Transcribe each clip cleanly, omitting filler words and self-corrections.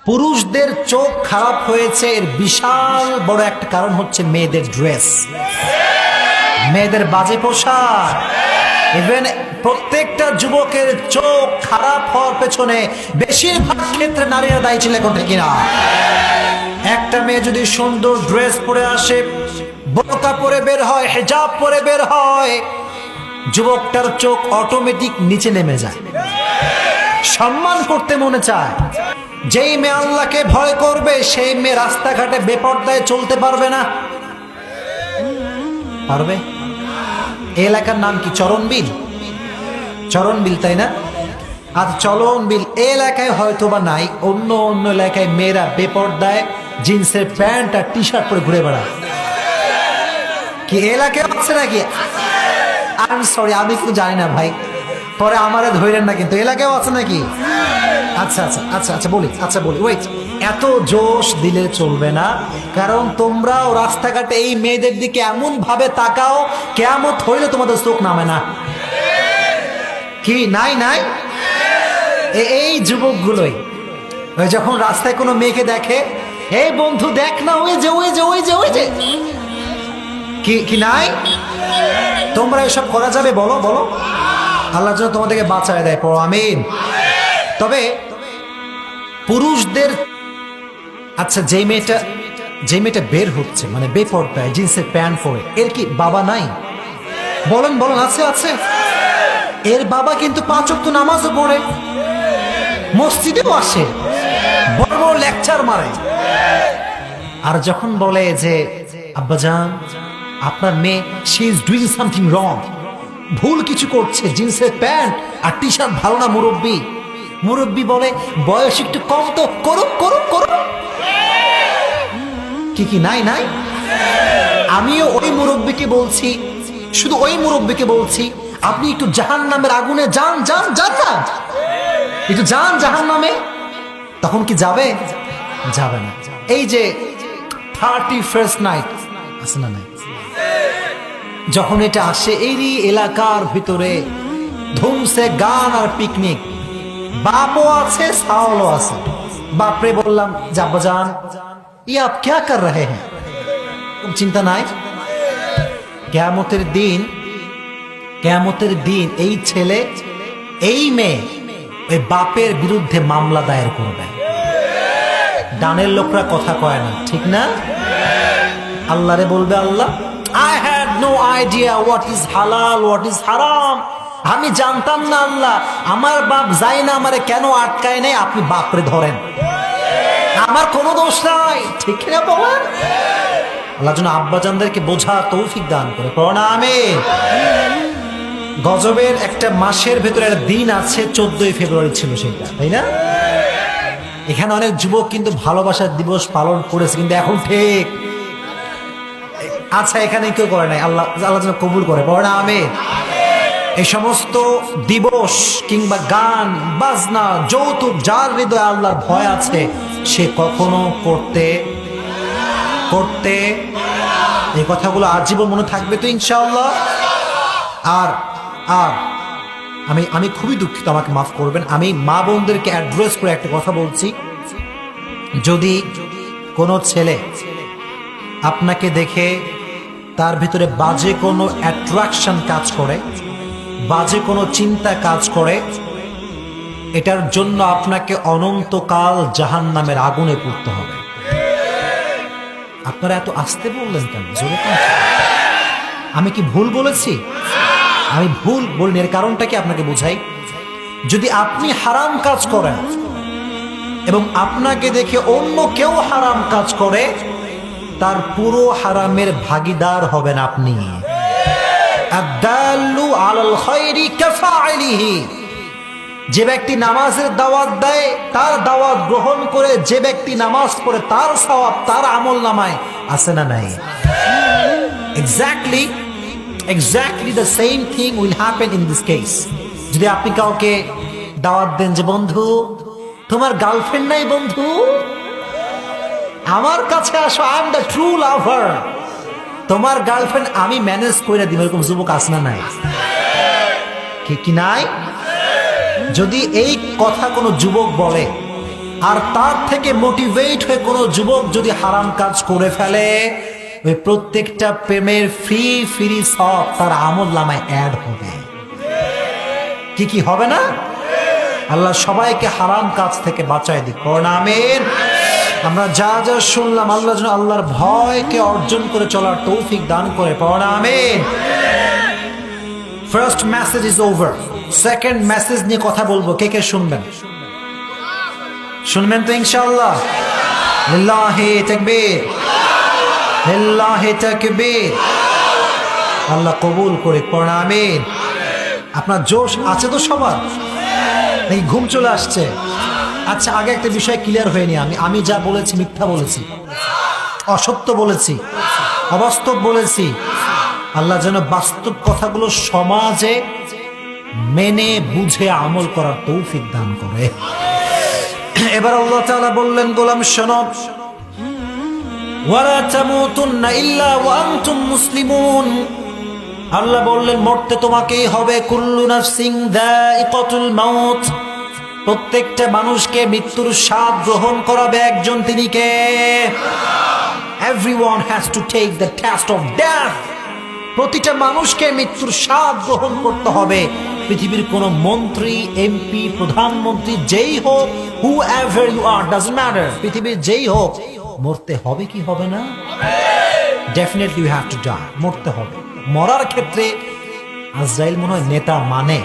পুরুষদের চোখ খারাপ হয়েছে এর বিশাল বড় একটা কারণ হচ্ছে মেয়েদের ড্রেস, মেয়েদের বাজে পোশাক। ইভেন প্রত্যেকটা যুবকের চোখ খারাপ হওয়ার পেছনে বেশিরভাগ ক্ষেত্রে নারীরা দায়ী ছিল, কোথায় কিনা। একটা মেয়ে যদি সুন্দর ড্রেস পরে আসে, বোরকা পরে বের হয়, হিজাব পরে বের হয়, যুবকটার চোখ অটোমেটিক নিচে নেমে যায়, সম্মান করতে মনে চায়। যেই মেয়ে আল্লাহকে ভয় করবে সেই মেয়ে রাস্তাঘাটে বেপরদায় চলতে পারবে না। পারবে? এই এলাকার নাম কি? চরণবিল। চরণবিল, তাই না? আর চরণবিল এলাকায় হয়তো বা নাই, অন্য অন্য এলাকায় মেয়েরা বেপরদায় জিন্সের প্যান্ট আর টি শার্ট পরে ঘুরে বেড়ায়। কি এলাকায় আছে নাকি? আই এম সরি, আমি কিন্তু জানি না ভাই, পরে আমারে ধরেন না, কিন্তু এলাকায়ও আছে নাকি? আচ্ছা আচ্ছা আচ্ছা আচ্ছা বলি, ওয়েট, এত জোশ দিলে চলবে না, কারণ তোমরাও রাস্তাঘাটে এই মেয়েদের দিকে এমন ভাবে তাকাও কিয়ামত হইলে তোমাদের চোখ নামে না। কি নাই নাই? এই যুবকগুলোই যখন রাস্তায় কোনো মেয়েকে দেখে, এই বন্ধু দেখ না, ওই যে ওই যে ওই যে ওই যে, কি নাই? তোমরা এসব করা যাবে? বলো বলো, আল্লাহ যেন তোমাদেরকে বাঁচায় দেয়, পড়ো আমিন। তবে পুরুষদের, আচ্ছা যে মেয়েটা বের হচ্ছে মানে বেপরদায় জিন্সের প্যান্ট পরে, এর কি বাবা নাই? বলেন বলেন, আছে আছে। এর বাবা কিন্তু 5 ওয়াক্ত নামাজও পড়ে, মসজিদেও আসে, বড় বড় লেকচার মারে। আর যখন বলে যে আব্বাজান আপনার মেয়ে she is doing something wrong, ভুল কিছু করছে, জিন্সের প্যান্ট আর টি শার্ট ভালো না মুরব্বী বলে বয়স একটু কম তো, করুক করুক করুক। কি নাই নাই? আমিও ওই মুরব্বীকে বলছি, শুধু ওই মুরব্বীকে বলছি, আপনি একটু জাহান্নামের আগুনে যান যান যান না, একটু যান জাহান্নামে। তখন কি যাবে? যাবে না। এই যে 31st নাইট আছে না নাই, যখন এটা আসে, এরই এলাকার ভিতরে ধুমসে গান আর পিকনিক, বাপও আছে সাওলও আছে। বাপরে বললাম আব্বাজান ये आप क्या कर रहे हैं, চিন্তা নাই? কিয়ামতের দিন এই ছেলে এই মেয়ে ওই বাপের বিরুদ্ধে মামলা দায়ের করবে। ডানের লোকরা কথা কয় না, ঠিক না? আল্লাহরে বলবে, আল্লাহ I had no idea what is halal, what is haram. আমি জানতাম না আল্লাহ, আমার বাপ যাই না আমারে কেন আটকায় নাই, আপনি বাপরে ধরেন, আমার কোনো দোষ নাই, ঠিক না বলেন? আল্লাহ যেন আব্বাজানদেরকে বোঝা তৌফিক দান করে, পড়ো আমিন। গজবের একটা মাসের ভেতরে একটা দিন আছে, 14ই ফেব্রুয়ারি ছিল সেটা, তাই না? এখানে অনেক যুবক কিন্তু ভালোবাসার দিবস পালন করেছে, কিন্তু এখন ঠিক আচ্ছা এখানে কেউ করে নাই, আল্লাহ যেন কবুল করে, পড়ো আমিন। এই সমস্ত দিবস কিংবা গান বাজনা যৌতুক যার হৃদয়ে আল্লাহর ভয় আছে, সে কখনো করতে এই কথাগুলো আজীবন মনে থাকবে তো ইনশাআল্লাহ। আর আর আমি খুবই দুঃখিত, আমাকে মাফ করবেন, আমি মা বোনদেরকে অ্যাড্রেস করে একটা কথা বলছি। যদি কোনো ছেলে আপনাকে দেখে তার ভিতরে বাজে কোনো অ্যাট্রাকশন কাজ করে, বাজে কোনো চিন্তা কাজ করে, এটার জন্য আপনাকে অনন্তকাল জাহান্নামের আগুনে পুড়তে হবে। আপনারা এত আস্তে বললেন কেন? জোরে কেন? আমি কি ভুল বলেছি? আমি ভুল বলিনি, এর কারণটা কি আপনাকে বোঝাই। যদি আপনি হারাম কাজ করেন এবং আপনাকে দেখে অন্য কেউ হারাম কাজ করে, তার পুরো হারামের ভাগীদার হবেন আপনি। আদ-দাল্লু আলাল খায়রি কাফাইলিহি, যে ব্যক্তি নামাজের দাওয়াত দেয় তার দাওয়াত গ্রহণ করে যে ব্যক্তি নামাজ পড়ে তার সওয়াব তার আমলনামায় আছে না নাই? Exactly the same thing will happen in this case. যদি আপনি কাউকে দাওয়াত দেন যে বন্ধু তোমার গার্লফ্রেন্ড নাই, বন্ধু আমার কাছে আসো, আই এম দ্য ট্রু লাভার, তোমার গার্লফ্রেন্ড আমি ম্যানেজ করে দিব, এরকম যুবক আছে না নাই? কি নাই? যদি এই কথা কোনো যুবক বলে, আর তার থেকে মোটিভেট হয়ে কোনো যুবক যদি হারাম কাজ করে ফেলে, ওই প্রত্যেকটা প্রেমের ফ্রি ফ্রি সব তার আমল নামায় অ্যাড হবে। কি কি হবে না? আল্লাহ সবাইকে হারাম কাজ থেকে বাঁচায় দিক, পড়ুন আমিন। আমরা যা যা শুনলাম আল্লাহ যেন আল্লাহর ভয়কে অর্জন করে চলার তৌফিক দান করে, পড়ুন আমিন। First message is over. Second message নিয়ে কথা বলবো, কে কে শুনবেন? শুনবেন তো ইনশাআল্লাহ? লিল্লাহি তাকবীর, লিল্লাহি তাকবীর। আল্লাহ কবুল করে, পড়ুন আমিন। আপনার জোশ আছে তো সবার, নাকি ঘুম চলে আসছে? আচ্ছা, আগে একটা বিষয় ক্লিয়ার হয়নি। আমি যা বলেছি মিথ্যা বলেছি, অসত্য বলেছি, অবাস্তব বলেছি। আল্লাহ যেন বাস্তব কথাগুলো সমাজে মেনে বুঝে আমল করার তৌফিক দান করে। এবার আল্লাহ তাআলা বললেন, গোলাম শোনো, ওয়ালা তামুতুন্না ইল্লা ওয়া আনতুম মুসলিমুন। আল্লাহ বললেন মরতে তোমাকেই হবে। কুল্লু নাফসিন যায়িকাতুল মাউত। প্রত্যেকটা মানুষকে মৃত্যুর স্বাদ গ্রহণ করাবে একজন, তিনি কে? Everyone has to take the taste of death. প্রতিটা মানুষকে মৃত্যুর স্বাদ গ্রহণ করতে হবে। পৃথিবীর কোন মন্ত্রী, এমপি, প্রধানমন্ত্রী যেই হোক, whoever you are doesn't matter, পৃথিবীর যেই হোক, মরতে হবে কি হবে না? Definitely you have to die. মরতে হবে। মরার ক্ষেত্রে আজরাইল মনে হয় নেতা মানে,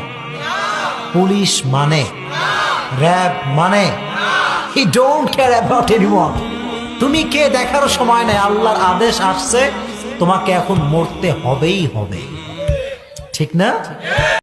পুলিশ মানে, র‍্যাব মানে, he don't care about anyone. তুমি কে দেখার সময় নেই, আল্লাহর আদেশ আসছে তোমাকে এখন মরতে হবেই হবে, ঠিক না?